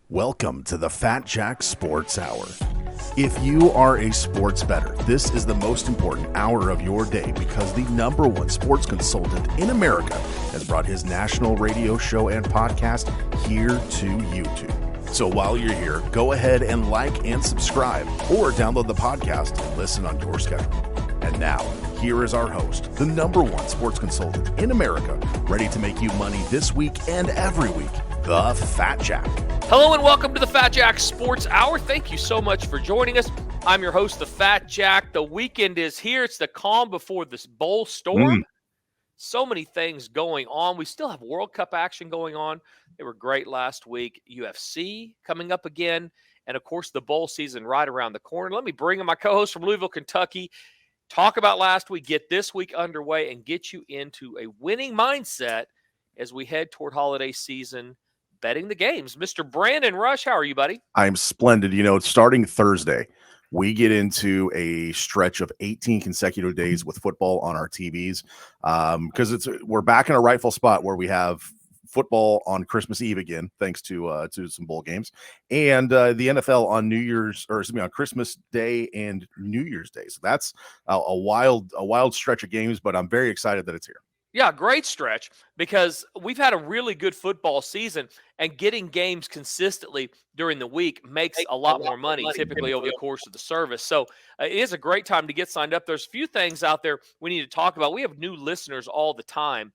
Welcome to the Fat Jack Sports Hour. If you are a sports bettor, this is the most important hour of your day because the number one sports consultant in America has brought his national radio show and podcast here to YouTube. So while you're here, go ahead and like and subscribe or download the podcast and listen on your schedule. And now, here is our host, the number one sports consultant in America, ready to make you money this week and every week, the Fat Jack. Hello and welcome to the Fat Jack Sports Hour. Thank you so much for joining us. I'm your host, the Fat Jack. The weekend is here. It's the calm before this bowl storm. So many things going on. We still have World Cup action going on. They were great last week. UFC coming up again. And, of course, the bowl season right around the corner. Let me bring in my co-host from Louisville, Kentucky. Talk about last week, get this week underway, and get you into a winning mindset as we head toward holiday season. Betting the games. Mr. Brandon Rush, how are you, buddy? I'm splendid. You know, starting Thursday, we get into a stretch of 18 consecutive days with football on our TVs because we're back in a rightful spot where we have football on Christmas Eve again, thanks to some bowl games, and the NFL on on Christmas Day and New Year's Day. So that's a wild stretch of games, but I'm very excited that it's here. Yeah, great stretch because we've had a really good football season, and getting games consistently during the week makes a lot more money typically over the course of the service. So it is a great time to get signed up. There's a few things out there we need to talk about. We have new listeners all the time.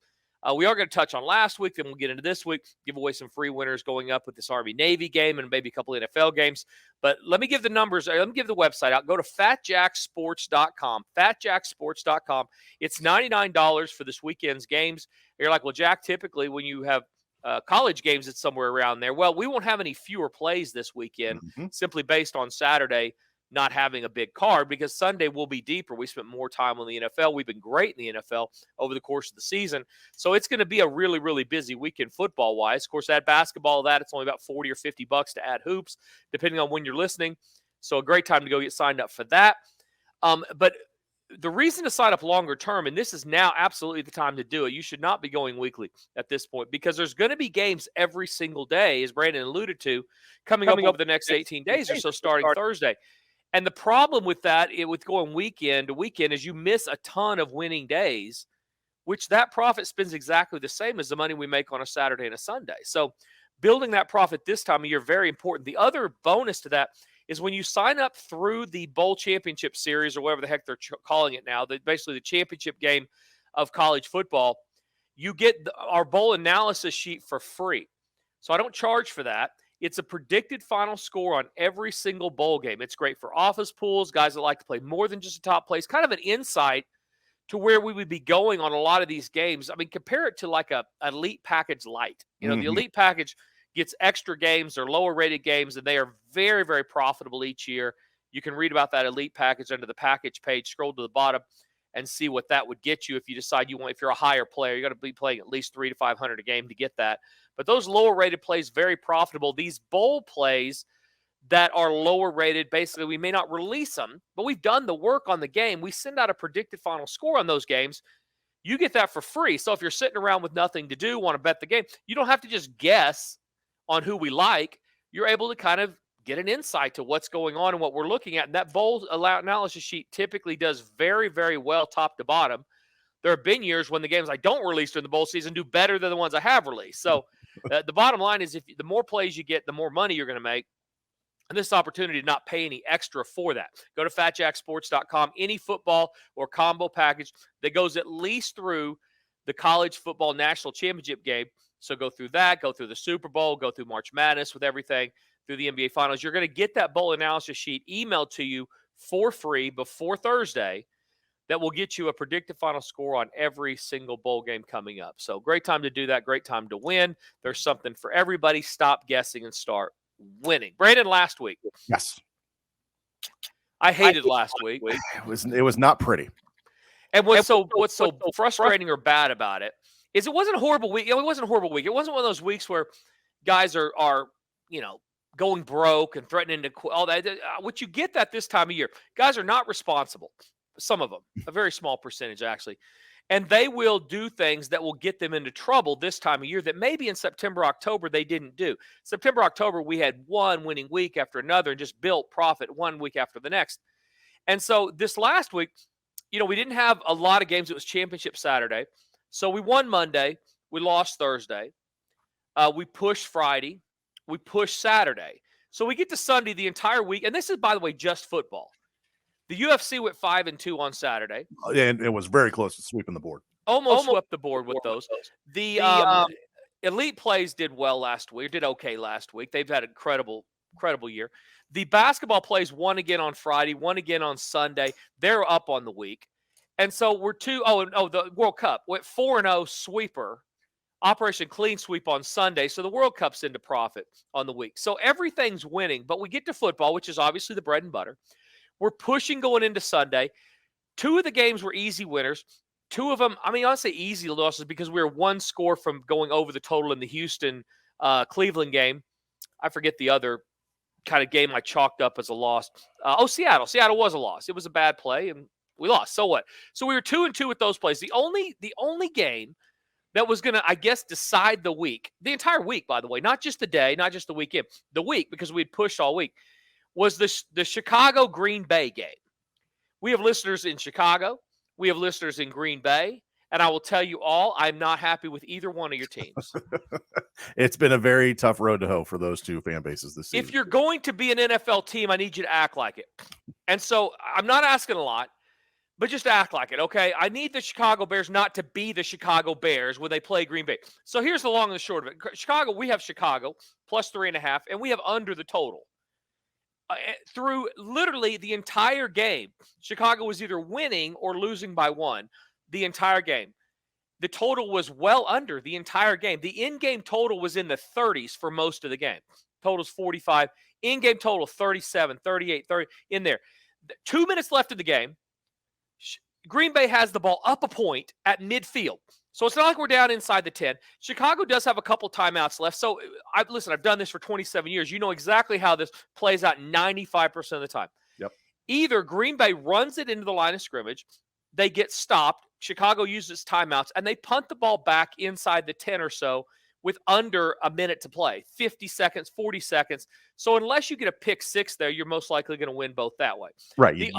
We are going to touch on last week, then we'll get into this week, give away some free winners going up with this Army-Navy game and maybe a couple of NFL games. But let me give the numbers. Let me give the website out. Go to fatjacksports.com, fatjacksports.com. It's $99 for this weekend's games. You're like, well, Jack, typically when you have college games, it's somewhere around there. Well, we won't have any fewer plays this weekend simply based on Saturday not having a big card because Sunday will be deeper. We spent more time on the NFL. We've been great in the NFL over the course of the season. So it's going to be a really, really busy weekend football-wise. Of course, add basketball, it's only about $40 or $50 to add hoops, depending on when you're listening. So a great time to go get signed up for that. But the reason to sign up longer term, and this is now absolutely the time to do it, you should not be going weekly at this point because there's going to be games every single day, as Brandon alluded to, coming up over the next 18 days or so starting Thursday. And the problem with that, with going weekend to weekend, is you miss a ton of winning days, which that profit spends exactly the same as the money we make on a Saturday and a Sunday. So building that profit this time of year, very important. The other bonus to that is when you sign up through the Bowl Championship Series or whatever the heck they're calling it now, basically the championship game of college football, you get our bowl analysis sheet for free. So I don't charge for that. It's a predicted final score on every single bowl game. It's great for office pools, guys that like to play more than just a top place, kind of an insight to where we would be going on a lot of these games. I mean, compare it to like a Elite Package Light. You know, the Elite Package gets extra games or lower rated games, and they are very, very profitable each year. You can read about that Elite Package under the package page, scroll to the bottom, and see what that would get you if you decide if you're a higher player, you're going to be playing at least 300 to 500 a game to get that. But those lower rated plays, very profitable. These bowl plays that are lower rated, basically we may not release them, but we've done the work on the game. We send out a predicted final score on those games. You get that for free. So if you're sitting around with nothing to do, want to bet the game, you don't have to just guess on who we like. You're able to kind of get an insight to what's going on and what we're looking at. And that bowl analysis sheet typically does very, very well top to bottom. There have been years when the games I don't release during the bowl season do better than the ones I have released. So the bottom line is the more plays you get, the more money you're going to make. And this opportunity to not pay any extra for that. Go to fatjacksports.com. Any football or combo package that goes at least through the college football national championship game. So go through that, go through the Super Bowl, go through March Madness with everything, through the NBA Finals. You're going to get that bowl analysis sheet emailed to you for free before Thursday that will get you a predicted final score on every single bowl game coming up. So great time to do that, great time to win. There's something for everybody. Stop guessing and start winning. Brandon, last week. Yes. I hated last week. It was not pretty. And what's so frustrating or bad about it is it wasn't a horrible week. It wasn't a horrible week. It wasn't one of those weeks where guys are going broke and threatening to quit. All that. What you get that this time of year, guys are not responsible. Some of them, a very small percentage actually. And they will do things that will get them into trouble this time of year that maybe in September, October, they didn't do. September, October, we had one winning week after another and just built profit one week after the next. And so this last week, we didn't have a lot of games. It was championship Saturday. So we won Monday. We lost Thursday. We pushed Friday. We pushed Saturday. So we get to Sunday the entire week. And this is, by the way, just football. The UFC went 5-2 on Saturday. And it was very close to sweeping the board. Almost swept the board with those. The Elite Plays did well last week, did okay last week. They've had an incredible year. The Basketball Plays won again on Friday, won again on Sunday. They're up on the week. And so we're the World Cup went 4-0 sweeper, Operation Clean Sweep on Sunday. So the World Cup's into profit on the week. So everything's winning, but we get to football, which is obviously the bread and butter. We're pushing going into Sunday. 2 of the games were easy winners. 2 of them, I'll say easy losses because we were 1 score from going over the total in the Houston Cleveland game. I forget the other kind of game I chalked up as a loss. Seattle. Seattle was a loss. It was a bad play, and we lost. So what? So we were 2-2 with those plays. The only game that was going to, I guess, decide the week, the entire week, by the way, not just the day, not just the weekend, the week, because we had pushed all week, was the Chicago Green Bay game. We have listeners in Chicago. We have listeners in Green Bay. And I will tell you all, I'm not happy with either one of your teams. It's been a very tough road to hoe for those 2 fan bases this season. If you're going to be an NFL team, I need you to act like it. And so I'm not asking a lot, but just act like it, okay? I need the Chicago Bears not to be the Chicago Bears when they play Green Bay. So here's the long and the short of it. Chicago, we have Chicago plus 3.5, and we have under the total. Through literally the entire game, Chicago was either winning or losing by 1 the entire game. The total was well under the entire game. The in-game total was in the 30s for most of the game. Total's 45. In-game total 37, 38, 30 in there. 2 minutes left in the game. Green Bay has the ball up a point at midfield. So it's not like we're down inside the 10. Chicago does have a couple timeouts left. So I've done this for 27 years. You know exactly how this plays out 95% of the time. Yep. Either Green Bay runs it into the line of scrimmage, they get stopped, Chicago uses timeouts, and they punt the ball back inside the 10 or so with under a minute to play, 50 seconds, 40 seconds. So unless you get a pick 6 there, you're most likely going to win both that way. Right. You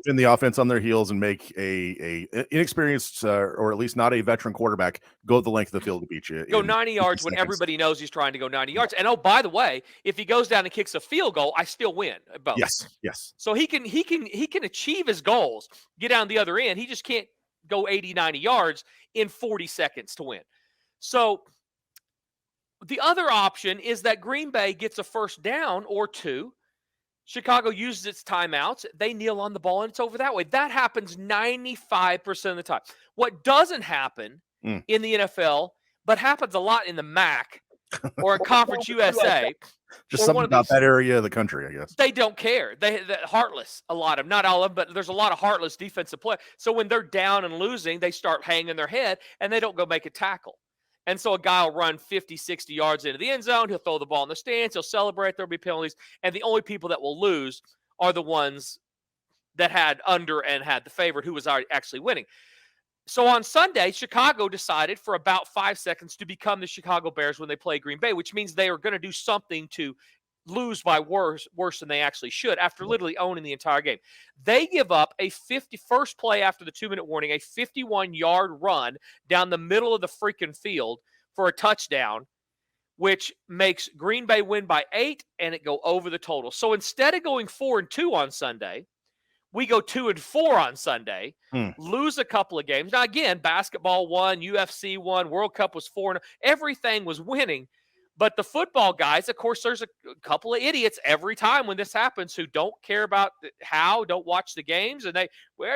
pin the offense on their heels and make a inexperienced or at least not a veteran quarterback go the length of the field to beat you. Go 90 yards when everybody knows he's trying to go 90 yards. And by the way, if he goes down and kicks a field goal, I still win both. Yes. So he can achieve his goals, get down the other end. He just can't go 80, 90 yards in 40 seconds to win. So the other option is that Green Bay gets a first down or 2. Chicago uses its timeouts. They kneel on the ball, and it's over that way. That happens 95% of the time. What doesn't happen in the NFL, but happens a lot in the MAC or in Conference USA. Just something about that area of the country, I guess. They don't care. They're heartless, a lot of them. Not all of them, but there's a lot of heartless defensive play. So when they're down and losing, they start hanging their head, and they don't go make a tackle. And so a guy will run 50, 60 yards into the end zone. He'll throw the ball in the stands. He'll celebrate. There'll be penalties. And the only people that will lose are the ones that had under and had the favorite who was actually winning. So on Sunday, Chicago decided for about 5 seconds to become the Chicago Bears when they play Green Bay, which means they are going to do something to lose by worse than they actually should after literally owning the entire game. They give up a first play after the 2-minute warning, a 51-yard run down the middle of the freaking field for a touchdown, which makes Green Bay win by 8 and it go over the total. So instead of going 4-2 on Sunday, we go 2-4 on Sunday, lose a couple of games. Now, again, basketball won, UFC won, World Cup was 4-0. Everything was winning. But the football guys, of course, there's a couple of idiots every time when this happens who don't care about don't watch the games. And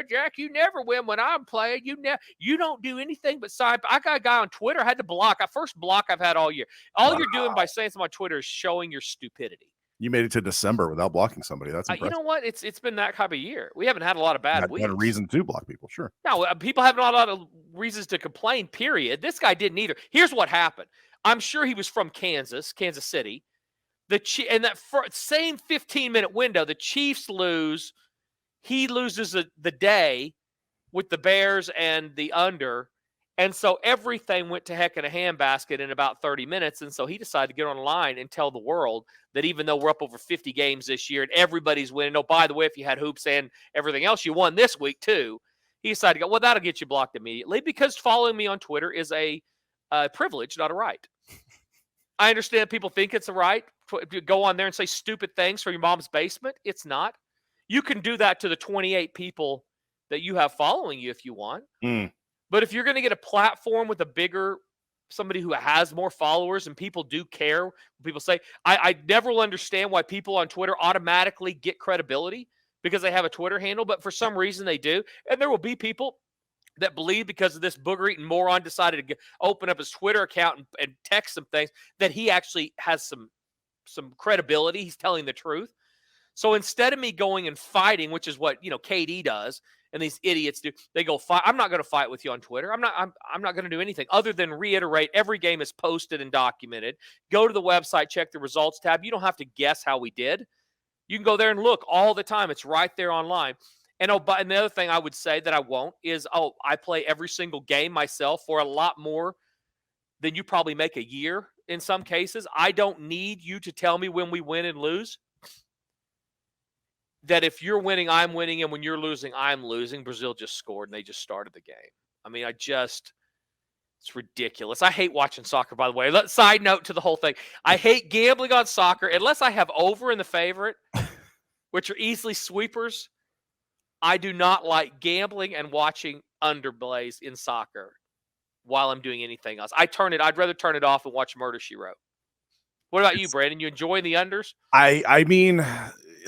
Jack, you never win when I'm playing. You don't do anything but sign. I got a guy on Twitter I had to block. First block I've had all year. All you're doing by saying something on Twitter is showing your stupidity. You made it to December without blocking somebody. That's impressive. You know what? It's been that type of year. We haven't had a lot of bad weeks. Had a reason to block people, sure. No, people have not a lot of reasons to complain, period. This guy didn't either. Here's what happened. I'm sure he was from Kansas City. And that same 15-minute window, the Chiefs lose. He loses the day. with the Bears and the under. And so everything went to heck in a handbasket in about 30 minutes. And so he decided to get online and tell the world that even though we're up over 50 games this year and everybody's winning, oh, by the way, if you had hoops and everything else, you won this week too. He decided to go, well, that'll get you blocked immediately because following me on Twitter is a privilege, not a right. I understand people think it's a right to go on there and say stupid things from your mom's basement. It's not. You can do that to the 28 people that you have following you if you want. But if you're going to get a platform with a bigger, somebody who has more followers and people do care, people say, I never will understand why people on Twitter automatically get credibility because they have a Twitter handle, but for some reason they do. And there will be people that believe because of this booger-eating moron decided to open up his Twitter account and text some things that he actually has some credibility. He's telling the truth. So instead of me going and fighting, which is what, KD does and these idiots do, they go fight. I'm not going to fight with you on Twitter. I'm not going to do anything other than reiterate every game is posted and documented. Go to the website, check the results tab. You don't have to guess how we did. You can go there and look all the time. It's right there online. And and the other thing I would say that I won't is, I play every single game myself for a lot more than you probably make a year in some cases. I don't need you to tell me when we win and lose. That if you're winning, I'm winning, and when you're losing, I'm losing. Brazil just scored, and they just started the game. I mean, it's ridiculous. I hate watching soccer, by the way. Side note to the whole thing. I hate gambling on soccer unless I have over in the favorite, which are easily sweepers. I do not like gambling and watching underplays in soccer while I'm doing anything else. I'd rather turn it off and watch Murder, She Wrote. What about you, Brandon? You enjoying the unders? I mean,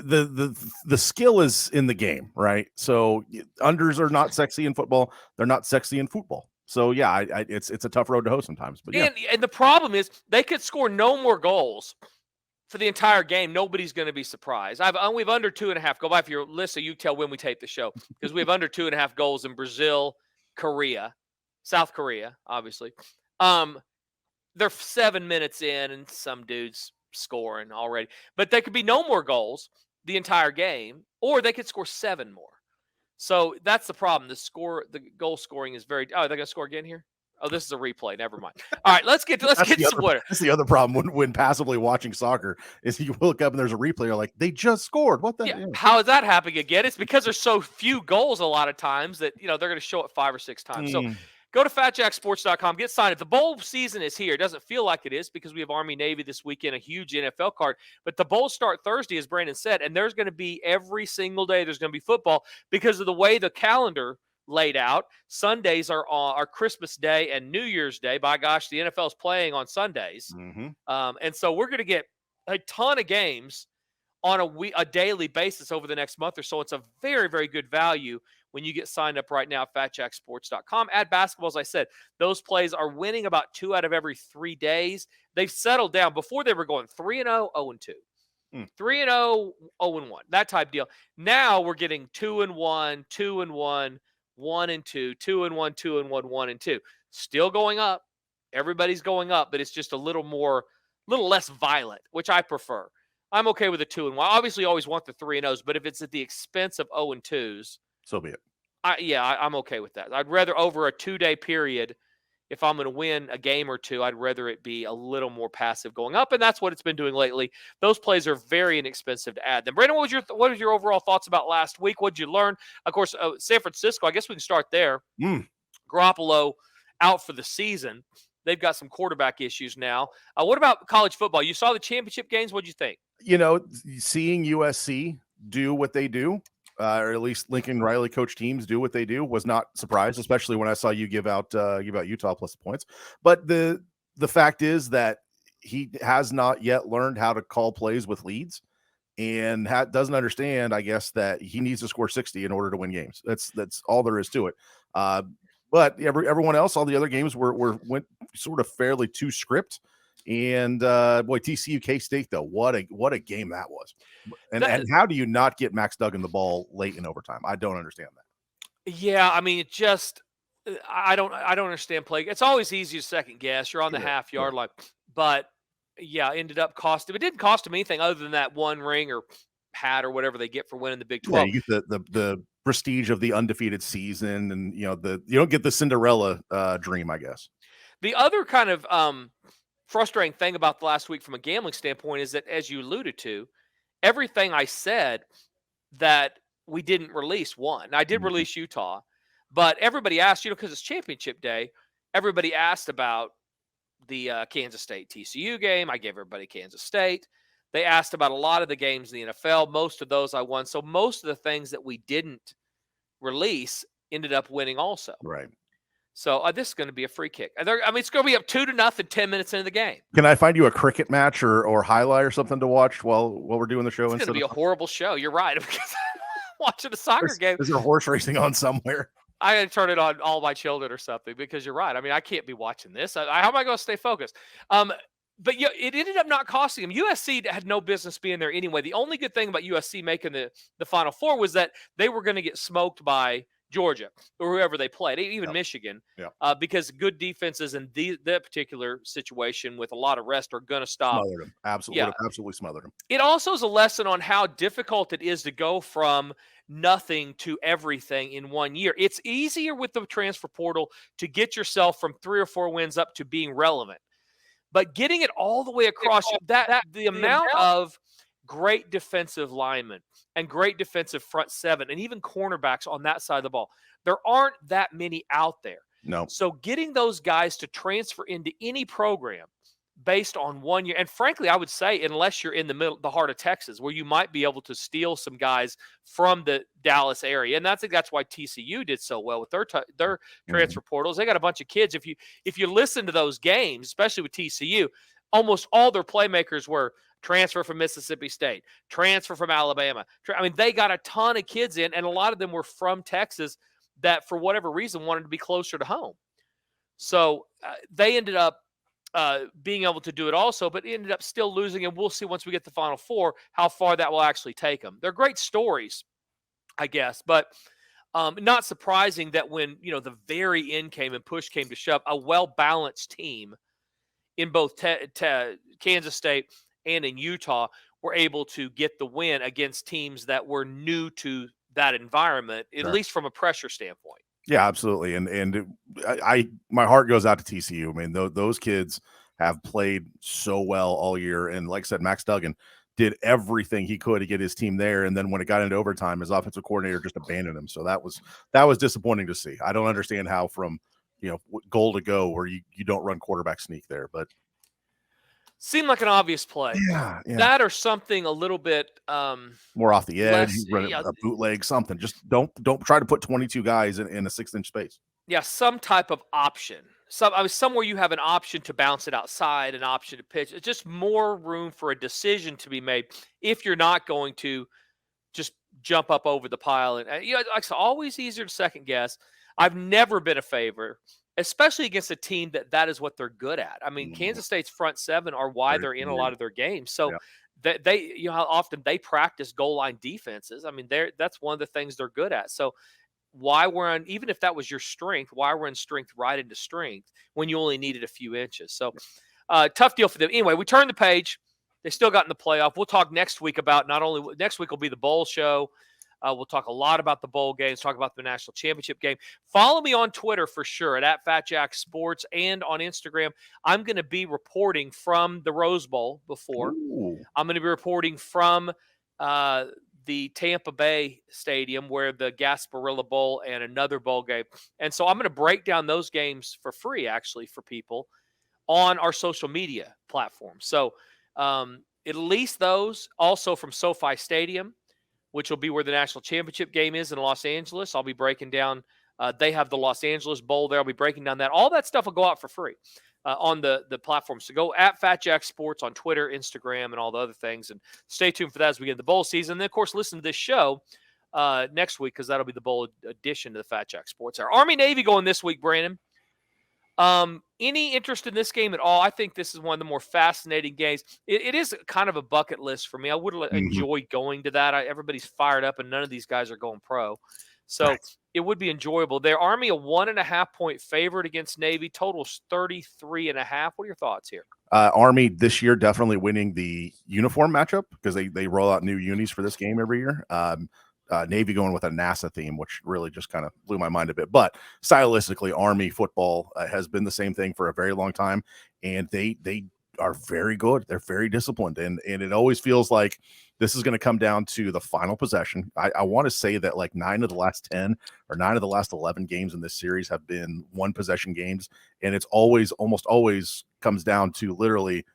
the skill is in the game, right? So unders are not sexy in football. They're not sexy in football. So yeah, it's a tough road to hoe sometimes. But yeah, and the problem is they could score no more goals for the entire game. Nobody's going to be surprised. We have under 2.5. Go by if you're listening. You tell when we tape the show because we have under 2.5 goals in Brazil, Korea, South Korea, obviously. They're 7 minutes in, and some dude's scoring already. But there could be no more goals the entire game, or they could score 7 more. So that's the problem. The goal scoring is very. Oh, they're going to score again here. Oh, this is a replay. Never mind. All right, let's get to Twitter. That's the other problem when passively watching soccer is you look up and there's a replay. You're like, they just scored. What the? Yeah. How is that happening again? It's because there's so few goals a lot of times that they're going to show it 5 or 6 times. So go to FatJackSports.com. Get signed up. The bowl season is here. It doesn't feel like it is because we have Army-Navy this weekend, a huge NFL card. But the bowls start Thursday, as Brandon said, and there's going to be every single day there's going to be football because of the way the calendar laid out. Sundays are Christmas Day and New Year's Day. By gosh, the NFL is playing on Sundays. And so we're going to get a ton of games on a daily basis over the next month or so. It's a very, very good value when you get signed up right now at FatJackSports.com. Add basketball, as I said, those plays are winning about 2 out of every 3 days. They've settled down. Before they were going 3-0, 0-2. 3-0, 0-1. That type deal. Now we're getting 2-1, 2-1, 1-2, 2-1, 2-1, 1-2. Still going up. Everybody's going up, but it's just a little less violent, which I prefer. I'm okay with the 2-1. Obviously, you always want the 3-0s, but if it's at the expense of 0-2s, so be it. I'm okay with that. I'd rather over a 2-day period, if I'm going to win a game or two, I'd rather it be a little more passive going up, and that's what it's been doing lately. Those plays are very inexpensive to add them. Brandon, what was your overall thoughts about last week? What did you learn? Of course, San Francisco, I guess we can start there. Garoppolo out for the season. They've got some quarterback issues now. What about college football? You saw the championship games. What did you think? Seeing USC do what they do, or at least Lincoln Riley coach teams do what they do, was not surprised, especially when I saw you give out Utah plus the points. But the fact is that he has not yet learned how to call plays with leads, and doesn't understand, I guess, that he needs to score 60 in order to win games. That's all there is to it. But everyone else, all the other games went sort of fairly to script. And boy, TCU K-State though, what a game that was. And how do you not get Max Duggan the ball late in overtime? I don't understand that. Yeah, I mean, I don't understand play. It's always easy to second guess. You're on the half-yard line, but yeah, ended up costing. It didn't cost him anything other than that one ring or hat or whatever they get for winning the Big 12. Yeah, you get prestige of the undefeated season, and you don't get the Cinderella dream, I guess. The other kind of frustrating thing about the last week from a gambling standpoint is that, as you alluded to, everything I said that we didn't release won. I did release Utah, but everybody asked, because it's championship day, everybody asked about the Kansas State TCU game. I gave everybody Kansas State. They asked about a lot of the games in the NFL. Most of those I won. So most of the things that we didn't release ended up winning also. Right. So this is going to be a free kick. It's going to be up 2-0, 10 minutes into the game. Can I find you a cricket match or highlight or something to watch while we're doing the show? It's going to be a horrible show. You're right. Because I'm watching a soccer game. Is there horse racing on somewhere? I got to turn it on all my children or something, because you're right. I mean, I can't be watching this. How am I going to stay focused? But it ended up not costing them. USC had no business being there anyway. The only good thing about USC making the Final Four was that they were going to get smoked by Georgia or whoever they played, even Michigan, because good defenses in that particular situation with a lot of rest are going to stop. Smothered them. Absolutely smothered them. It also is a lesson on how difficult it is to go from nothing to everything in 1 year. It's easier with the transfer portal to get yourself from 3 or 4 wins up to being relevant. But getting it all the way across, the amount of great defensive linemen and great defensive front seven and even cornerbacks on that side of the ball, there aren't that many out there. No. So getting those guys to transfer into any program based on 1 year, and frankly, I would say, unless you're in the heart of Texas, where you might be able to steal some guys from the Dallas area, and I think that's why TCU did so well with their transfer portals. They got a bunch of kids. If you listen to those games, especially with TCU, almost all their playmakers were transfer from Mississippi State, transfer from Alabama. I mean, they got a ton of kids in, and a lot of them were from Texas that, for whatever reason, wanted to be closer to home. So they ended up being able to do it also, but ended up still losing, and we'll see once we get the Final Four how far that will actually take them. They're great stories, I guess, but not surprising that when the very end came and push came to shove, a well-balanced team in both Kansas State and in Utah were able to get the win against teams that were new to that environment, at least from a pressure standpoint. Yeah, absolutely. And my heart goes out to TCU. I mean, those kids have played so well all year. And like I said, Max Duggan did everything he could to get his team there. And then when it got into overtime, his offensive coordinator just abandoned him. So that was disappointing to see. I don't understand how from, goal to go where you don't run quarterback sneak there, but seemed like an obvious play. Yeah. That or something a little bit more off the edge, run a bootleg, something. Just don't try to put 22 guys in a 6-inch space. Yeah, some type of option. Somewhere you have an option to bounce it outside, an option to pitch. It's just more room for a decision to be made if you're not going to just jump up over the pile. And it's always easier to second guess. I've never been a favor, especially against a team that is what they're good at. I mean, Kansas State's front seven are why they're in a lot of their games. So they how often they practice goal line defenses. I mean, that's one of the things they're good at. So why even if that was your strength, why run strength right into strength when you only needed a few inches? So tough deal for them. Anyway, we turn the page. They still got in the playoff. We'll talk next week about next week will be the bowl show. We'll talk a lot about the bowl games, talk about the national championship game. Follow me on Twitter for sure at @FatJackSports and on Instagram. I'm going to be reporting from the Rose Bowl before. Ooh. I'm going to be reporting from the Tampa Bay Stadium where the Gasparilla Bowl and another bowl game. And so I'm going to break down those games for free, actually, for people on our social media platforms. So at least those, also from SoFi Stadium, which will be where the national championship game is in Los Angeles. I'll be breaking down. They have the Los Angeles Bowl there. I'll be breaking down that. All that stuff will go out for free on the platforms. So go at @FatJackSports on Twitter, Instagram, and all the other things. And stay tuned for that as we get the bowl season. And then, of course, listen to this show next week because that'll be the bowl edition to the Fat Jack Sports Hour. Army-Navy going this week, Brandon. Any interest in this game at all? I think this is one of the more fascinating games. It is kind of a bucket list for me. I would enjoy going to that. Everybody's fired up, and none of these guys are going pro. So it would be enjoyable. Their Army, a 1.5-point favorite against Navy. Total's 33.5. What are your thoughts here? Army this year definitely winning the uniform matchup because they roll out new unis for this game every year. Navy going with a NASA theme, which really just kind of blew my mind a bit. But stylistically, Army football has been the same thing for a very long time, and they are very good. They're very disciplined, and it always feels like this is going to come down to the final possession. I want to say that like 9 of the last 10 or 9 of the last 11 games in this series have been one possession games, and it's almost always comes down to literally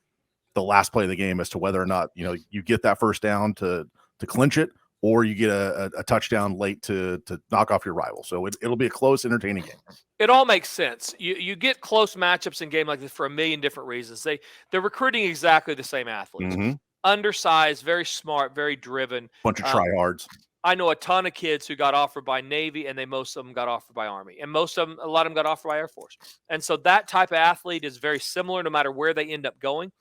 the last play of the game as to whether or not you get that first down to clinch it, or you get a touchdown late to knock off your rival. So it'll be a close, entertaining game. It all makes sense. You get close matchups in game like this for a million different reasons. They're recruiting exactly the same athletes. Mm-hmm. Undersized, very smart, very driven. Bunch of tryhards. I know a ton of kids who got offered by Navy, and most of them got offered by Army, and a lot of them got offered by Air Force. And so that type of athlete is very similar no matter where they end up going.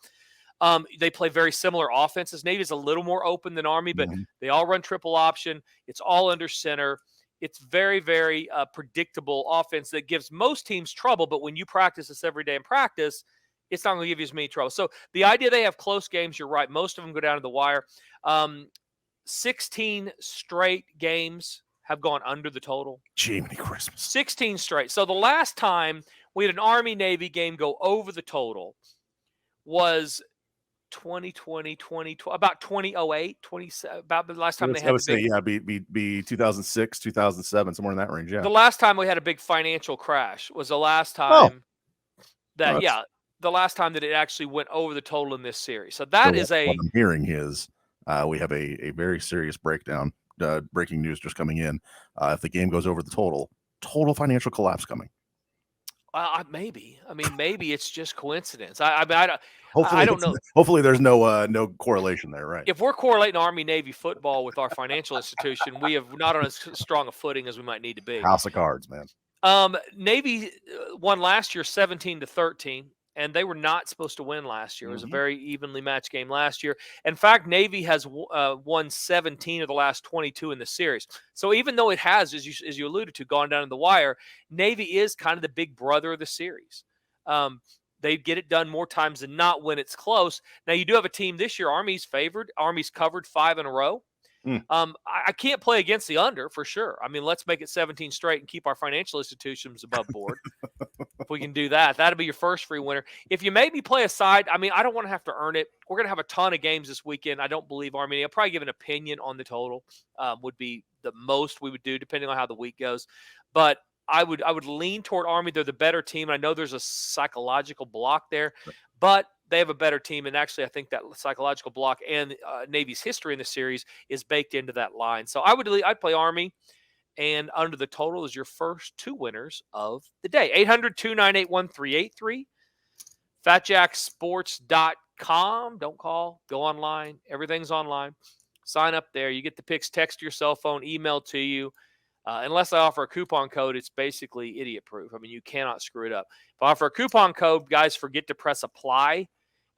They play very similar offenses. Navy is a little more open than Army, but they all run triple option. It's all under center. It's very, very predictable offense that gives most teams trouble. But when you practice this every day in practice, it's not going to give you as many trouble. So the idea they have close games, you're right. Most of them go down to the wire. 16 straight games have gone under the total. Jiminy Christmas. 16 straight. So the last time we had an Army-Navy game go over the total was 2020, about 2008, about the last time they had be 2006, 2007, somewhere in that range. Yeah. The last time we had a big financial crash was the last time the last time that it actually went over the total in this series. So what I'm hearing is we have a very serious breakdown. Breaking news just coming in. If the game goes over the total financial collapse coming. Maybe. I mean, maybe it's just coincidence. I don't know. Hopefully, there's no correlation there, right? If we're correlating Army-Navy football with our financial institution, we have not on as strong a footing as we might need to be. House of cards, man. Navy won last year 17-13, and they were not supposed to win last year. It was a very evenly matched game last year. In fact, Navy has won 17 of the last 22 in the series. So even though it has, as you alluded to, gone down to the wire, Navy is kind of the big brother of the series. They get it done more times than not when it's close. Now, you do have a team this year. Army's favored. Army's covered 5 in a row. I can't play against the under for sure. I mean, let's make it 17 straight and keep our financial institutions above board. If we can do that, that'll be your first free winner. If you make me play a side, I mean, I don't want to have to earn it. We're going to have a ton of games this weekend. I don't believe Army. I'll probably give an opinion on the total. Would be the most we would do depending on how the week goes. But I would lean toward Army. They're the better team. I know there's a psychological block there, but they have a better team. And actually, I think that psychological block and Navy's history in the series is baked into that line. So I'd play Army, and under the total is your first 2 winners of the day. 800-298-1383. FatJackSports.com. Don't call. Go online. Everything's online. Sign up there. You get the picks text to your cell phone, email to you. Unless I offer a coupon code, it's basically idiot-proof. I mean, you cannot screw it up. If I offer a coupon code, guys forget to press apply.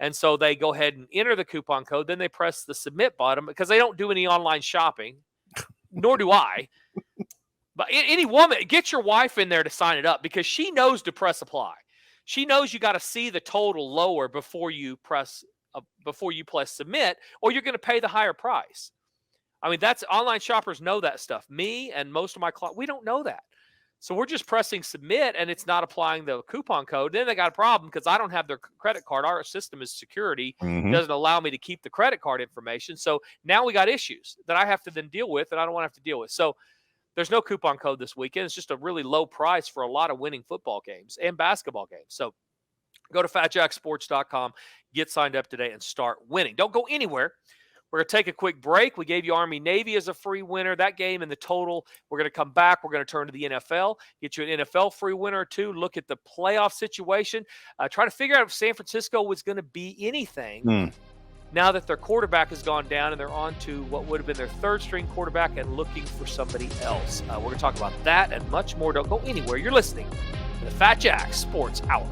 And so they go ahead and enter the coupon code. Then they press the submit button because they don't do any online shopping, nor do I. But any woman, get your wife in there to sign it up because she knows to press apply. She knows you got to see the total lower before you press submit, or you're going to pay the higher price. I mean, that's online shoppers know that stuff. Me and most of my clients, we don't know that. So we're just pressing submit, and it's not applying the coupon code. Then they got a problem because I don't have their credit card. Our system is security. It doesn't allow me to keep the credit card information. So now we got issues that I have to then deal with, and I don't want to have to deal with. So there's no coupon code this weekend. It's just a really low price for a lot of winning football games and basketball games. So go to FatJackSports.com, get signed up today, and start winning. Don't go anywhere. We're going to take a quick break. We gave you Army-Navy as a free winner. That game in the total, we're going to come back. We're going to turn to the NFL, get you an NFL free winner or two, look at the playoff situation, try to figure out if San Francisco was going to be anything now that their quarterback has gone down and they're on to what would have been their third-string quarterback and looking for somebody else. We're going to talk about that and much more. Don't go anywhere. You're listening to the Fat Jack Sports Hour.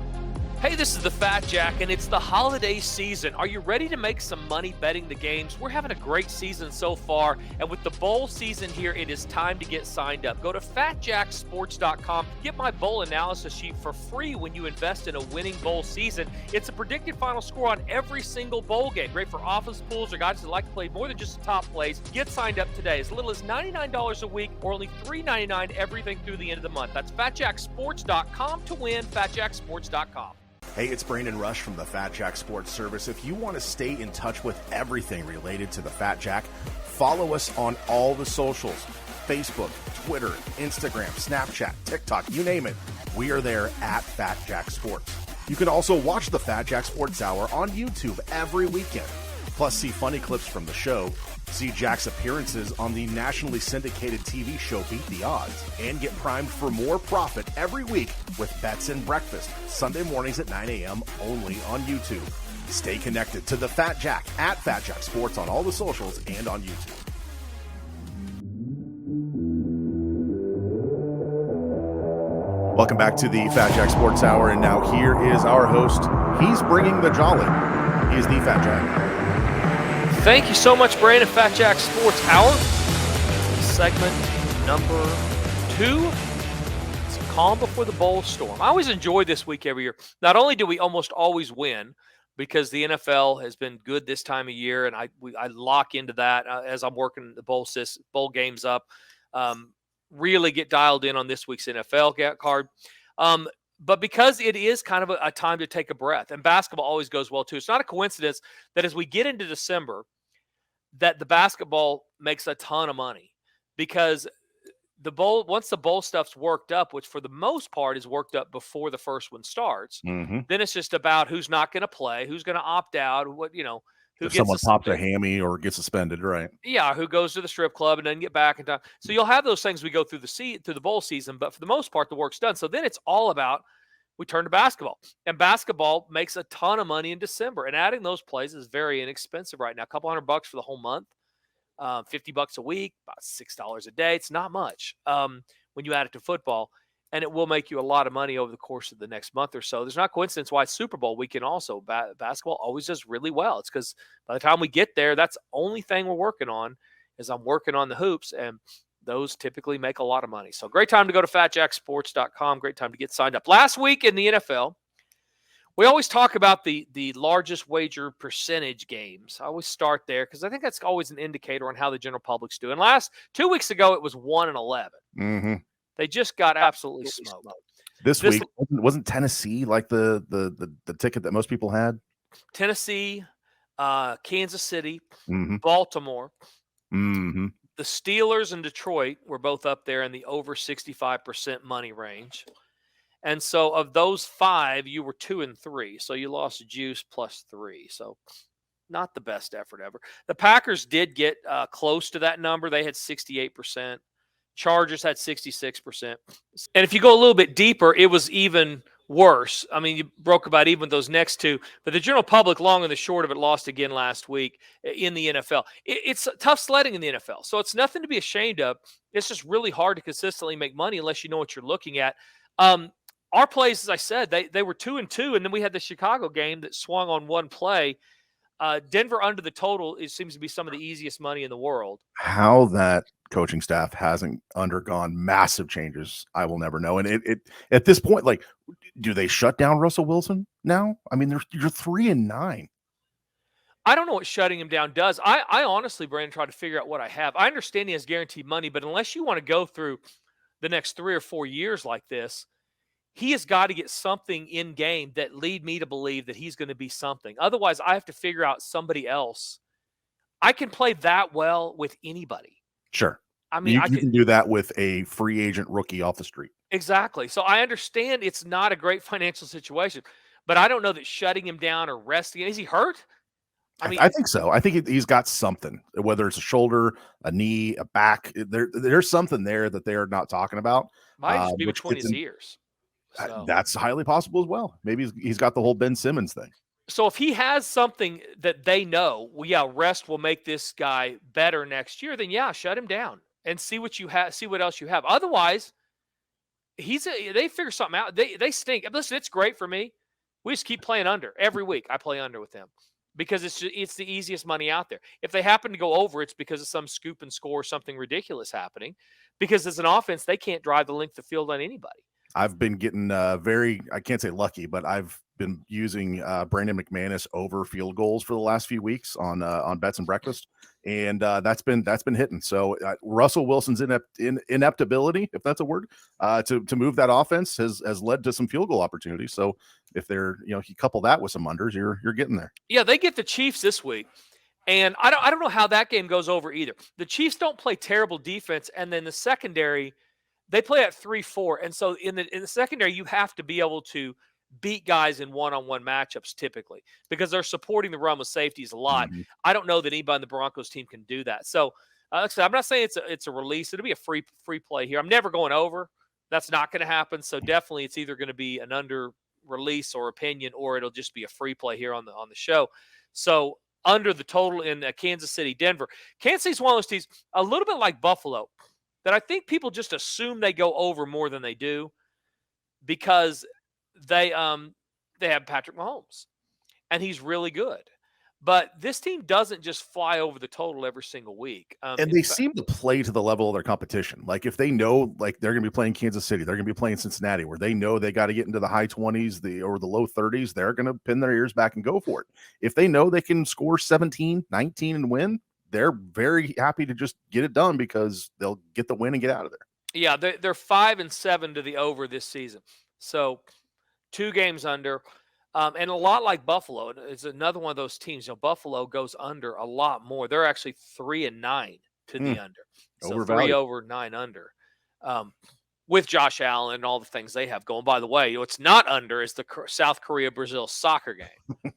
Hey, this is the Fat Jack, and it's the holiday season. Are you ready to make some money betting the games? We're having a great season so far, and with the bowl season here, it is time to get signed up. Go to fatjacksports.com. Get my bowl analysis sheet for free when you invest in a winning bowl season. It's a predicted final score on every single bowl game. Great for office pools or guys that like to play more than just the top plays. Get signed up today. As little as $99 a week or only $3.99 everything through the end of the month. That's fatjacksports.com to win, fatjacksports.com. Hey, it's Brandon Rush from the Fat Jack Sports Service. If you want to stay in touch with everything related to the Fat Jack, follow us on all the socials: Facebook, Twitter, Instagram, Snapchat, TikTok, you name it. We are there at Fat Jack Sports. You can also watch the Fat Jack Sports Hour on YouTube every weekend. Plus, see funny clips from the show, see Jack's appearances on the nationally syndicated TV show Beat the Odds, and get primed for more profit every week with Bets and Breakfast, Sunday mornings at 9 a.m. only on YouTube. Stay connected to the Fat Jack at Fat Jack Sports on all the socials and on YouTube. Welcome back to the Fat Jack Sports Hour, and now here is our host. He's bringing the jolly. He is the Fat Jack. Thank you so much, Brandon. Fat Jack Sports Hour, segment number 2. It's a calm before the bowl storm. I always enjoy this week every year. Not only do we almost always win because the NFL has been good this time of year, and I lock into that as I'm working the bowl games up. Really get dialed in on this week's NFL card. But because it is kind of a time to take a breath, and basketball always goes well too. It's not a coincidence that as we get into December, that the basketball makes a ton of money, because once the bowl stuff's worked up, which for the most part is worked up before the first one starts, then it's just about who's not going to play, who's going to opt out, who if someone pops a hammy or gets suspended, right? Yeah, who goes to the strip club and then get back in time. So you'll have those things we go through through the bowl season, but for the most part, the work's done. So then it's all about, we turn to basketball, and basketball makes a ton of money in December, and adding those plays is very inexpensive right now. A couple $100 for the whole month, $50 a week, about $6 a day. It's not much when you add it to football, and it will make you a lot of money over the course of the next month or so. There's not coincidence why it's Super Bowl weekend also. Basketball always does really well. It's because by the time we get there, that's the only thing we're working on is I'm working on the hoops, and those typically make a lot of money. So great time to go to fatjacksports.com. Great time to get signed up. Last week in the NFL, we always talk about the largest wager percentage games. I always start there because I think that's always an indicator on how the general public's doing. 2 weeks ago, it was 1-11. Mm-hmm. They just got absolutely smoked. This week, wasn't Tennessee like the ticket that most people had? Tennessee, Kansas City, mm-hmm. Baltimore, mm-hmm. the Steelers and Detroit were both up there in the over 65% money range. And so of those 5, you were 2-3. So you lost juice +3. So not the best effort ever. The Packers did get close to that number. They had 68%. Chargers had 66%. And if you go a little bit deeper, it was even worse. I mean, you broke about even with those next 2. But the general public, long and the short of it, lost again last week in the NFL. It's tough sledding in the NFL. So it's nothing to be ashamed of. It's just really hard to consistently make money unless you know what you're looking at. Our plays, as I said, they were 2-2, and then we had the Chicago game that swung on one play. Denver under the total, it seems to be some of the easiest money in the world. How that coaching staff hasn't undergone massive changes, I will never know. And it at this point, like, do they shut down Russell Wilson now? I mean, you're 3-9. I don't know what shutting him down does. I honestly, Brandon, try to figure out what I have. I understand he has guaranteed money, but unless you want to go through the next 3 or 4 years like this, he has got to get something in game that lead me to believe that he's going to be something. Otherwise, I have to figure out somebody else. I can play that well with anybody. Sure. I mean, you can do that with a free agent rookie off the street. Exactly. So I understand it's not a great financial situation, but I don't know that shutting him down or resting. Is he hurt? I think so. I think he's got something, whether it's a shoulder, a knee, a back. There's something there that they're not talking about. Might just be between his ears. So. That's highly possible as well. Maybe he's got the whole Ben Simmons thing. So if he has something that they know, rest will make this guy better next year, then shut him down and see what you have, see what else you have. Otherwise, they figure something out. They stink. Listen, it's great for me We just keep playing under every week. I play under with them because it's the easiest money out there. If they happen to go over, it's because of some scoop and score, something ridiculous happening. Because as an offense, they can't drive the length of field on anybody. I've been getting I can't say lucky, but I've been using Brandon McManus over field goals for the last few weeks on bets and breakfast, and that's been hitting. So Russell Wilson's ineptability, if that's a word, to move that offense has led to some field goal opportunities. So if they're you couple that with some unders, you're getting there. Yeah, they get the Chiefs this week. And I don't know how that game goes over either. The Chiefs don't play terrible defense, and then the secondary, they play at 3-4. And so in the secondary, you have to be able to beat guys in one-on-one matchups typically because they're supporting the run with safeties a lot. Mm-hmm. I don't know that anybody on the Broncos team can do that. So I'm not saying it's a release. It'll be a free play here. I'm never going over. That's not going to happen. So definitely it's either going to be an under release or opinion, or it'll just be a free play here on the show. So under the total in Kansas City, Denver. Kansas City's one of those teams, a little bit like Buffalo, that I think people just assume they go over more than they do because they have Patrick Mahomes, and he's really good. But this team doesn't just fly over the total every single week. And they seem to play to the level of their competition. Like if they know like they're going to be playing Kansas City, they're going to be playing Cincinnati, where they know they got to get into the high 20s or the low 30s, they're going to pin their ears back and go for it. If they know they can score 17, 19 and win, they're very happy to just get it done because they'll get the win and get out of there. Yeah, they're 5-7 to the over this season. So 2 games under. And a lot like Buffalo, it's another one of those teams. Buffalo goes under a lot more. They're actually 3-9 to the under. So 3 over, 9 under. With Josh Allen and all the things they have going. By the way, what's not under is the South Korea-Brazil soccer game.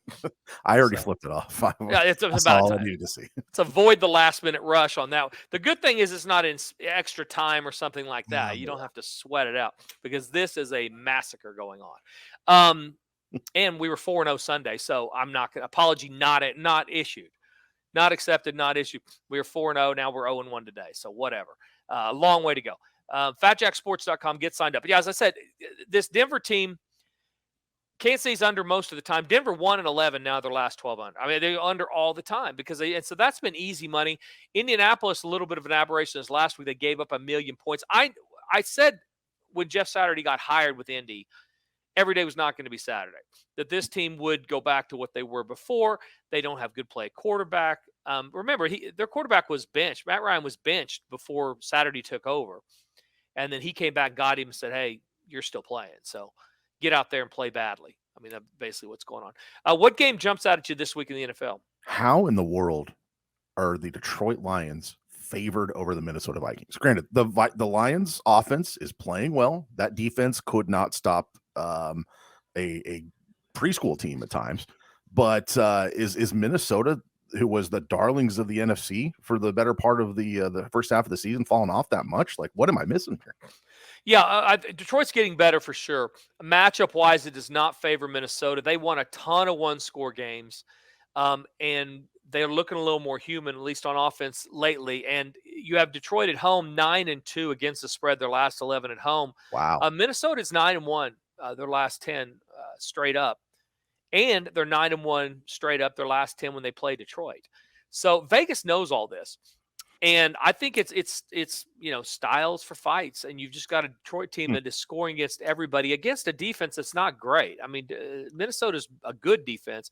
I already flipped it off. Yeah, it's about all time. I needed to see. Let's avoid the last-minute rush on that. The good thing is it's not in extra time or something like that. You don't have to sweat it out because this is a massacre going on. And we were 4-0 Sunday, so I'm not going to apology not issued. Not accepted, not issued. We were 4-0, now we're 0-1 today, so whatever. Long way to go. FatJackSports.com, get signed up. But yeah, as I said, this Denver team, Kansas City's under most of the time. Denver 1-11 now, their last 12 under. I mean, they're under all the time and so that's been easy money. Indianapolis, a little bit of an aberration this last week. They gave up 1 million points. I said when Jeff Saturday got hired with Indy, every day was not going to be Saturday, that this team would go back to what they were before. They don't have good play quarterback. Remember, their quarterback was benched. Matt Ryan was benched before Saturday took over. And then he came back, got him, and said, hey, you're still playing. So get out there and play badly. I mean, that's basically what's going on. What game jumps out at you this week in the NFL? How in the world are the Detroit Lions favored over the Minnesota Vikings? Granted, the Lions offense is playing well. That defense could not stop a preschool team at times, but is Minnesota, who was the darlings of the NFC for the better part of the first half of the season, falling off that much? Like, what am I missing here? Yeah, Detroit's getting better for sure. Matchup wise, it does not favor Minnesota. They won a ton of 1-score games, and they're looking a little more human, at least on offense lately. And you have Detroit at home, 9-2 against the spread. Their last 11 at home. Wow. Minnesota's 9-1. Their last 10 straight up, and they're 9-1 straight up their last 10 when they play Detroit. So Vegas knows all this, and I think it's styles for fights, and you've just got a Detroit team that is scoring against everybody against a defense that's not great. I mean, Minnesota's a good defense,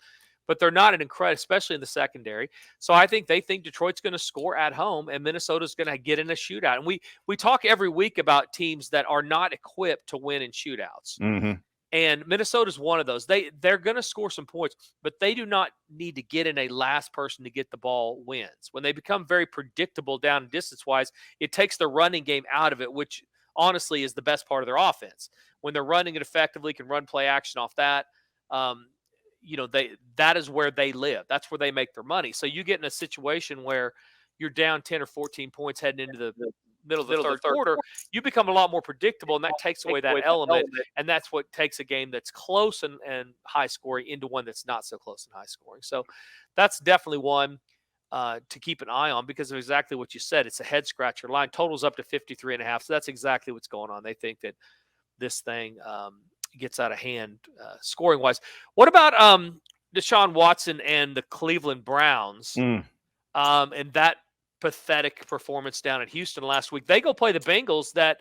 but they're not an incredible, especially in the secondary. So I think they think Detroit's going to score at home, and Minnesota's going to get in a shootout. And we talk every week about teams that are not equipped to win in shootouts. Mm-hmm. And Minnesota's one of those. They're going to score some points, but they do not need to get in a last person to get the ball wins. When they become very predictable down and distance-wise, it takes the running game out of it, which honestly is the best part of their offense. When they're running it effectively, can run play action off that, that is where they live. That's where they make their money. So you get in a situation where you're down 10 or 14 points heading into the middle of the third quarter, you become a lot more predictable, and that takes away that element. And that's what takes a game that's close and high scoring into one that's not so close and high scoring. So that's definitely one to keep an eye on because of exactly what you said. It's a head scratcher line. Total's up to 53.5. So that's exactly what's going on. They think that this thing gets out of hand scoring wise. What about Deshaun Watson and the Cleveland Browns and that pathetic performance down at Houston last week? They go play the Bengals that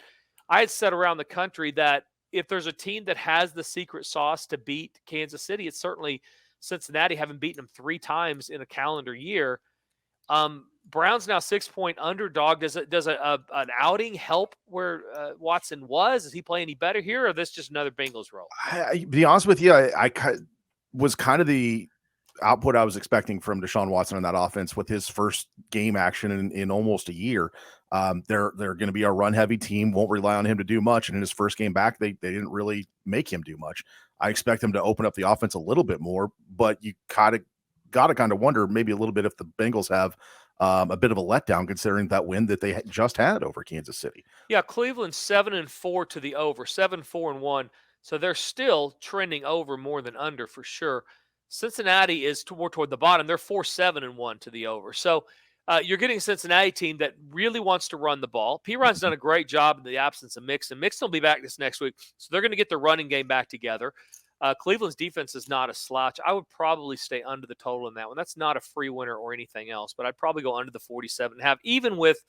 I had said around the country that if there's a team that has the secret sauce to beat Kansas City, it's certainly Cincinnati, having beaten them 3 times in a calendar year. Browns now 6-point underdog. Does an outing help where Watson was? Is he playing any better here, or this just another Bengals roll? To be honest with you, I was kind of the output I was expecting from Deshaun Watson in that offense with his first game action in almost a year. They're going to be a run heavy team, won't rely on him to do much. And in his first game back, they didn't really make him do much. I expect him to open up the offense a little bit more, but you got to wonder maybe a little bit if the Bengals have a bit of a letdown considering that win that they just had over Kansas City. Yeah, Cleveland 7-4 to the over, 7-4-1. So they're still trending over more than under for sure. Cincinnati is more toward the bottom. They're 4-7-1 to the over. So you're getting a Cincinnati team that really wants to run the ball. P-Ron's done a great job in the absence of Mixon. Mixon will be back this next week, so they're going to get their running game back together. Cleveland's defense is not a slouch. I would probably stay under the total in that one. That's not a free winner or anything else, but I'd probably go under the 47.5, even with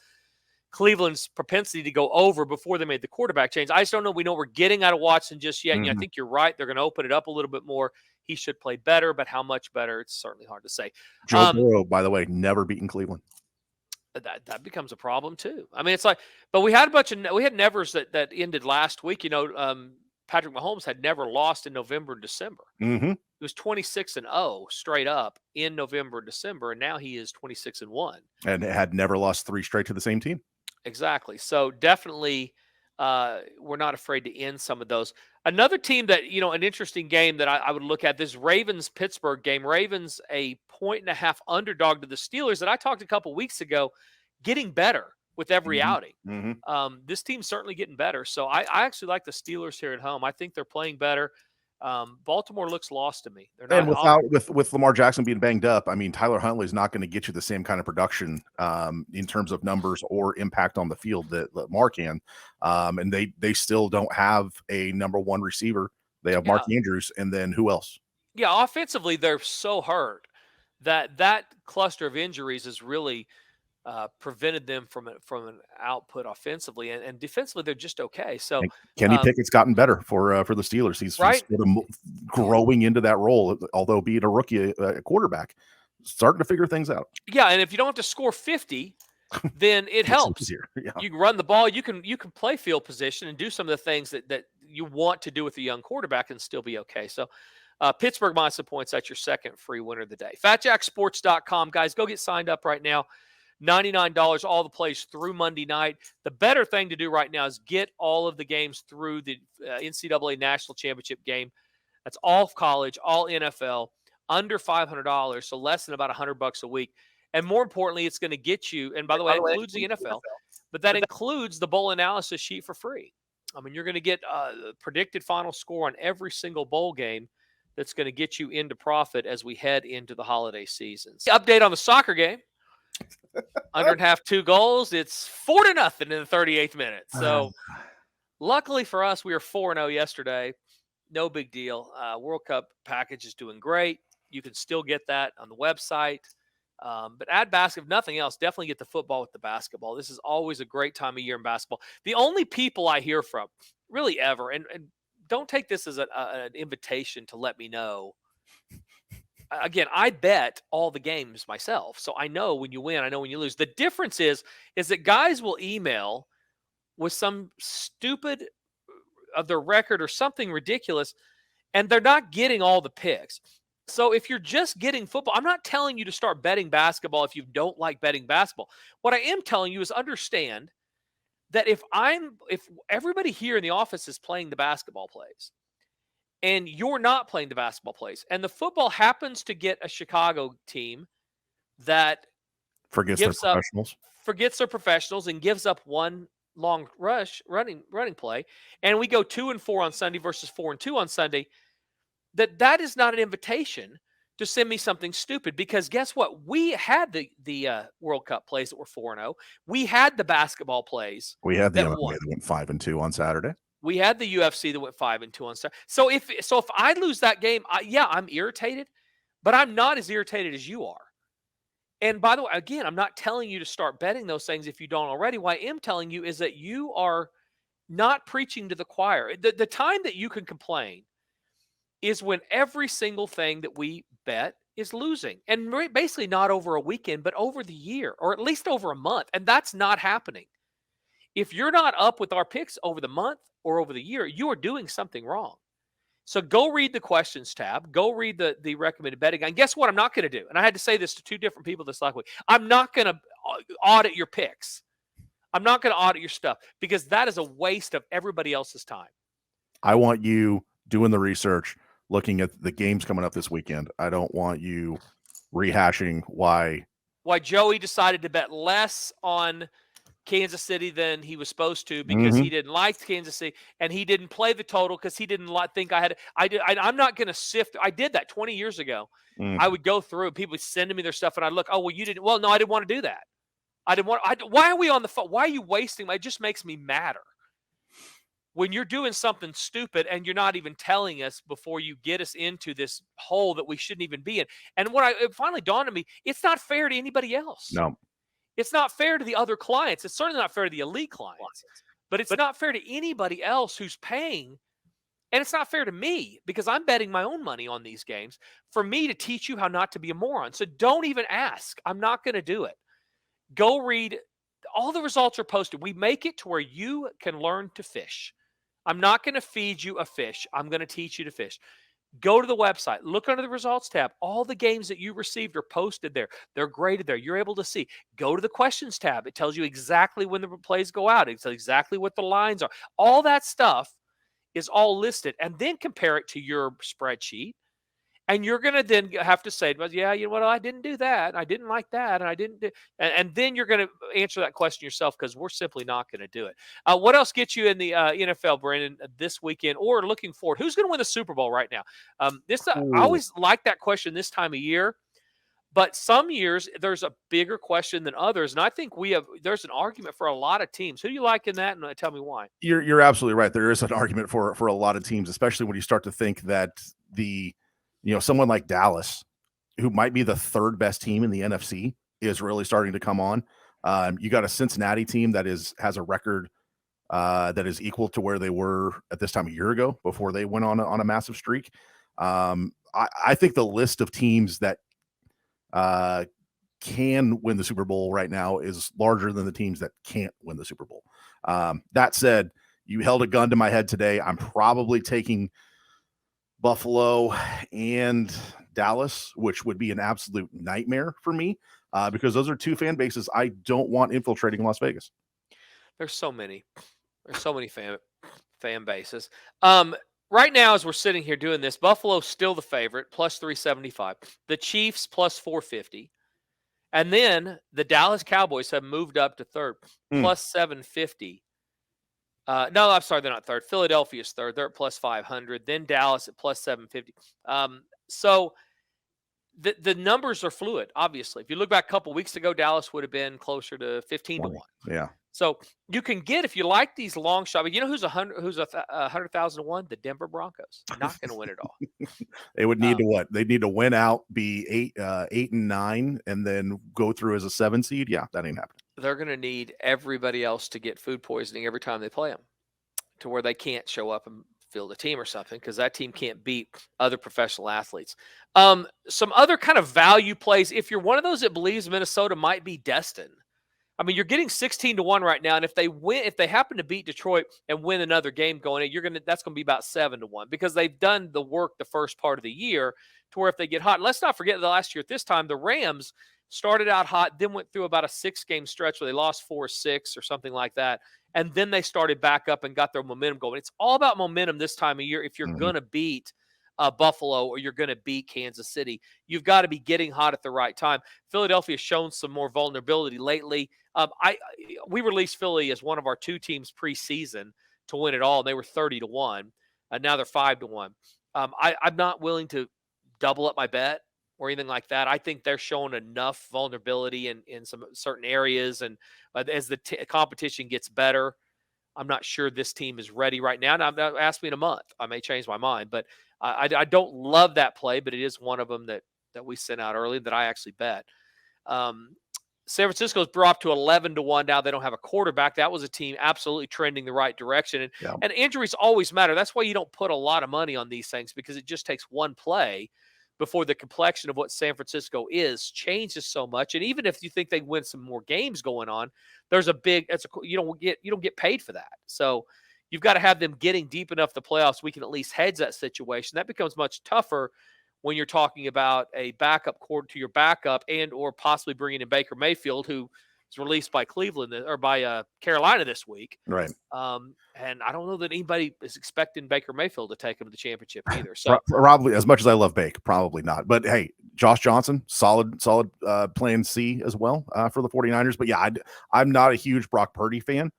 Cleveland's propensity to go over before they made the quarterback change. I just don't know. We know we're getting out of Watson just yet. And I think you're right. They're going to open it up a little bit more. He should play better, but how much better? It's certainly hard to say. Joe Burrow, by the way, never beaten Cleveland. That becomes a problem too. I mean, it's like, but we had nevers that ended last week. Patrick Mahomes had never lost in November and December. He was 26-0 straight up in November and December, and now he is 26-1. And had never lost 3 straight to the same team. Exactly. So definitely we're not afraid to end some of those. Another team that, an interesting game that I would look at, this Ravens-Pittsburgh game. Ravens a 1.5 underdog to the Steelers that I talked a couple weeks ago, getting better with every outing. This team's certainly getting better. So I actually like the Steelers here at home. I think they're playing better. Baltimore looks lost to me. They're not, and with Lamar Jackson being banged up, I mean, Tyler Huntley is not going to get you the same kind of production in terms of numbers or impact on the field that Lamar can. And they still don't have a number 1 receiver. They have Mark Andrews, and then who else? Yeah, offensively, they're so hurt that cluster of injuries is really prevented them from an output offensively, and defensively they're just okay. So and Kenny Pickett's gotten better for the Steelers. He's sort of growing into that role, although being a rookie quarterback, starting to figure things out. Yeah, and if you don't have to score 50, then it helps. Yeah. You can run the ball. You can play field position and do some of the things that you want to do with a young quarterback and still be okay. So Pittsburgh minus the points. That's your second free winner of the day. FatJackSports.com, guys. Go get signed up right now. $99, all the plays through Monday night. The better thing to do right now is get all of the games through the NCAA National Championship game. That's all college, all NFL, under $500, so less than about $100 a week. And more importantly, it's going to get you, and by the way, it includes the NFL, but that includes the bowl analysis sheet for free. I mean, you're going to get a predicted final score on every single bowl game that's going to get you into profit as we head into the holiday seasons. Update on the soccer game. Under and half 2 goals. It's 4-0 in the 38th minute. So luckily for us, we were 4-0 yesterday. No big deal. World Cup package is doing great. You can still get that on the website. But add basketball, if nothing else, definitely get the football with the basketball. This is always a great time of year in basketball. The only people I hear from, really ever, and don't take this as an invitation to let me know. Again, I bet all the games myself, so I know when you win, I know when you lose. The difference is that guys will email with some stupid of their record or something ridiculous, and they're not getting all the picks. So if you're just getting football, I'm not telling you to start betting basketball if you don't like betting basketball. What I am telling you is understand that if everybody here in the office is playing the basketball plays, and you're not playing the basketball plays, and the football happens to get a Chicago team that forgets their professionals and gives up one long running play, and we go 2-4 on Sunday versus 4-2 on Sunday, that is not an invitation to send me something stupid, because guess what? We had the World Cup plays that were 4-0. We had the basketball plays. We had the MMA that went 5-2 on Saturday. We had the UFC that went 5-2 on Saturday. So if I lose that game, I'm irritated, but I'm not as irritated as you are. And by the way, again, I'm not telling you to start betting those things if you don't already. What I am telling you is that you are not preaching to the choir. The time that you can complain is when every single thing that we bet is losing. And basically not over a weekend, but over the year, or at least over a month. And that's not happening. If you're not up with our picks over the month or over the year, you are doing something wrong. So go read the questions tab. Go read the recommended betting. And guess what I'm not going to do? And I had to say this to two different people this last week. I'm not going to audit your picks. I'm not going to audit your stuff because that is a waste of everybody else's time. I want you doing the research, looking at the games coming up this weekend. I don't want you rehashing why Joey decided to bet less on Kansas City than he was supposed to because he didn't like Kansas City, and he didn't play the total because he didn't think I had. I'm not going to sift. I did that 20 years ago. I would go through. People would send me their stuff, and I'd look. Oh well, you didn't. Well, no, I didn't want to do that. I didn't want. Why are we on the phone? Why are you wasting? It just makes me madder when you're doing something stupid and you're not even telling us before you get us into this hole that we shouldn't even be in. And it finally dawned on me, it's not fair to anybody else. No. It's not fair to the other clients. It's certainly not fair to the elite clients, but it's not fair to anybody else who's paying. And it's not fair to me because I'm betting my own money on these games for me to teach you how not to be a moron. So don't even ask. I'm not going to do it. Go read. All the results are posted. We make it to where you can learn to fish. I'm not going to feed you a fish. I'm going to teach you to fish. Go to the website, look under the results tab. All the games that you received are posted there. They're graded there. You're able to see. Go to the questions tab. It tells you exactly when the plays go out. It tells exactly what the lines are. All that stuff is all listed. And then compare it to your spreadsheet. And you're going to then have to say, well, yeah, you know what? I didn't do that. I didn't like that. And I didn't do. And then you're going to answer that question yourself because we're simply not going to do it. What else gets you in the NFL, Brandon, this weekend or looking forward? Who's going to win the Super Bowl right now? I always like that question this time of year. But some years there's a bigger question than others. And I think there's an argument for a lot of teams. Who do you like in that? And tell me why. You're absolutely right. There is an argument for a lot of teams, especially when you start to think that someone like Dallas, who might be the third best team in the NFC, is really starting to come on. You got a Cincinnati team that has a record that is equal to where they were at this time a year ago before they went on a massive streak. I think the list of teams that can win the Super Bowl right now is larger than the teams that can't win the Super Bowl. That said, you held a gun to my head today. I'm probably taking Buffalo and Dallas, which would be an absolute nightmare for me because those are two fan bases I don't want infiltrating Las Vegas. There's so many fan bases. Right now, as we're sitting here doing this, Buffalo's still the favorite, plus 375. The Chiefs, plus 450. And then the Dallas Cowboys have moved up to third, plus 750. No, I'm sorry, they're not third. Philadelphia's third. They're at plus 500. Then Dallas at plus 750. So the numbers are fluid, obviously. If you look back a couple weeks ago, Dallas would have been closer to 15 to 1. Yeah. So you can get, if you like these long shots, but you know who's 100,000 to 1? The Denver Broncos. Not going to win it all. They would need to what? They'd need to win out, be 8-9, and then go through as a 7 seed. Yeah, that ain't happening. They're going to need everybody else to get food poisoning every time they play them, to where they can't show up and field a team or something because that team can't beat other professional athletes. Some other kind of value plays. If you're one of those that believes Minnesota might be destined, I mean, you're getting 16 to 1 right now, and if they happen to beat Detroit and win another game going in, that's going to be about 7 to 1 because they've done the work the first part of the year to where if they get hot. And let's not forget the last year at this time, the Rams started out hot, then went through about a 6-game stretch where they lost 4-6 or something like that, and then they started back up and got their momentum going. It's all about momentum this time of year. If you're going to beat Buffalo or you're going to beat Kansas City, you've got to be getting hot at the right time. Philadelphia has shown some more vulnerability lately. We released Philly as one of our 2 teams preseason to win it all. And they were 30 to 1. Now they're 5 to 1. I'm not willing to double up my bet or anything like that. I think they're showing enough vulnerability in some certain areas. And as the competition gets better, I'm not sure this team is ready right now. Now, ask me in a month. I may change my mind, but I don't love that play, but it is one of them that we sent out early that I actually bet. San Francisco's brought to 11-1 now. They don't have a quarterback. That was a team absolutely trending the right direction. And injuries always matter. That's why you don't put a lot of money on these things, because it just takes one play before the complexion of what San Francisco is changes so much. And even if you think they win some more games going on, there's a big you don't get paid for that. So you've got to have them getting deep enough the playoffs. We can at least hedge that situation. That becomes much tougher when you're talking about a backup quarter to your backup, and or possibly bringing in Baker Mayfield, who was released by Cleveland or by Carolina this week. Right. And I don't know that anybody is expecting Baker Mayfield to take him to the championship either. So probably, as much as I love Baker, probably not. But hey, Josh Johnson, solid plan C as well for the 49ers. But yeah, I'm not a huge Brock Purdy fan.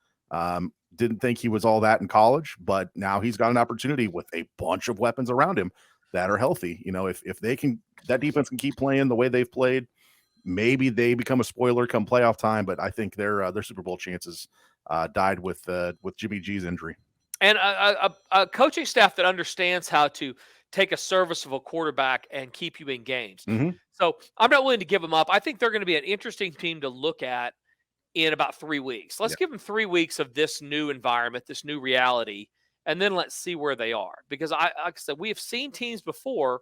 Didn't think he was all that in college, but now he's got an opportunity with a bunch of weapons around him that are healthy. You know, if they can, that defense can keep playing the way they've played, maybe they become a spoiler come playoff time. But I think their Super Bowl chances died with Jimmy G's injury. And a coaching staff that understands how to take a serviceable quarterback and keep you in games. Mm-hmm. So I'm not willing to give them up. I think they're going to be an interesting team to look at in about 3 weeks. Let's give them 3 weeks of this new environment, this new reality, and then let's see where they are. Because like I said, we have seen teams before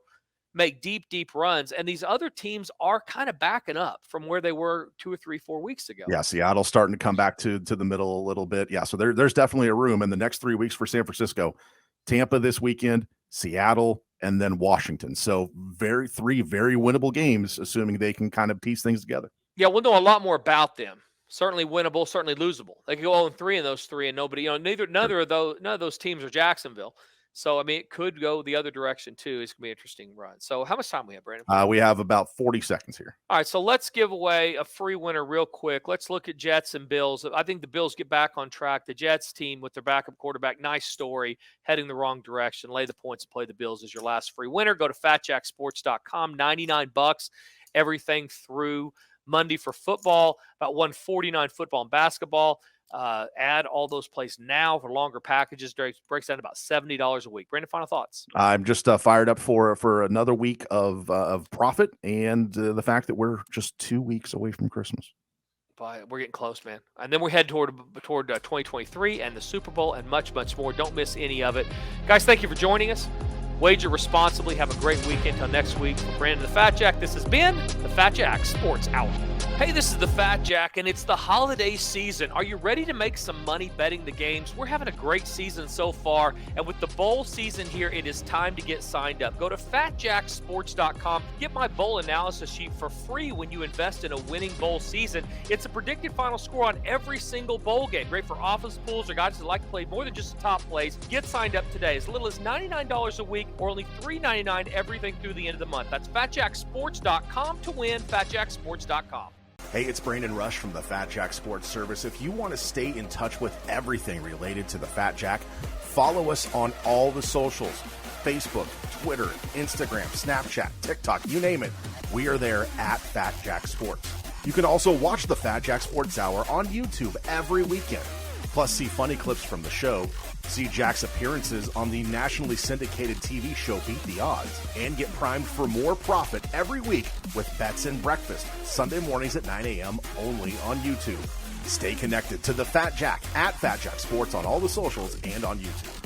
make deep runs, and these other teams are kind of backing up from where they were 2 or 3, 4 weeks ago. Yeah, Seattle's starting to come back to the middle a little bit. Yeah, so there's definitely a room in the next 3 weeks for San Francisco. Tampa this weekend, Seattle, and then Washington. So three very winnable games, assuming they can kind of piece things together. Yeah, we'll know a lot more about them. Certainly winnable, certainly losable. They could go 0-3 in those three, and nobody, none of those teams are Jacksonville. So, I mean, it could go the other direction, too. It's going to be an interesting run. So, how much time we have, Brandon? We have about 40 seconds here. All right, so let's give away a free winner real quick. Let's look at Jets and Bills. I think the Bills get back on track. The Jets team with their backup quarterback, nice story, heading the wrong direction. Lay the points and play the Bills as your last free winner. Go to fatjacksports.com, $99, everything through Monday for football, about $149 football and basketball. Add all those plays now for longer packages. Breaks down to about $70 a week. Brandon, final thoughts? I'm just fired up for another week of profit, and the fact that we're just 2 weeks away from Christmas. But we're getting close, man. And then we head toward 2023 and the Super Bowl and much, much more. Don't miss any of it. Guys, thank you for joining us. Wager responsibly. Have a great weekend. Until next week. For Brandon the Fat Jack, this has been the Fat Jack Sports Hour. Hey, this is the Fat Jack, and it's the holiday season. Are you ready to make some money betting the games? We're having a great season so far, and with the bowl season here, it is time to get signed up. Go to fatjacksports.com. Get my bowl analysis sheet for free when you invest in a winning bowl season. It's a predicted final score on every single bowl game. Great for office pools or guys that like to play more than just the top plays. Get signed up today. As little as $99 a week or only $3.99 everything through the end of the month. That's fatjacksports.com to win, fatjacksports.com. Hey, it's Brandon Rush from the Fat Jack Sports Service. If you want to stay in touch with everything related to the Fat Jack, follow us on all the socials: Facebook, Twitter, Instagram, Snapchat, TikTok, you name it. We are there at Fat Jack Sports. You can also watch the Fat Jack Sports Hour on YouTube every weekend. Plus, see funny clips from the show, see Jack's appearances on the nationally syndicated TV show Beat the Odds, and get primed for more profit every week with Bets and Breakfast, Sunday mornings at 9 a.m. only on YouTube. Stay connected to the Fat Jack at Fat Jack Sports on all the socials and on YouTube.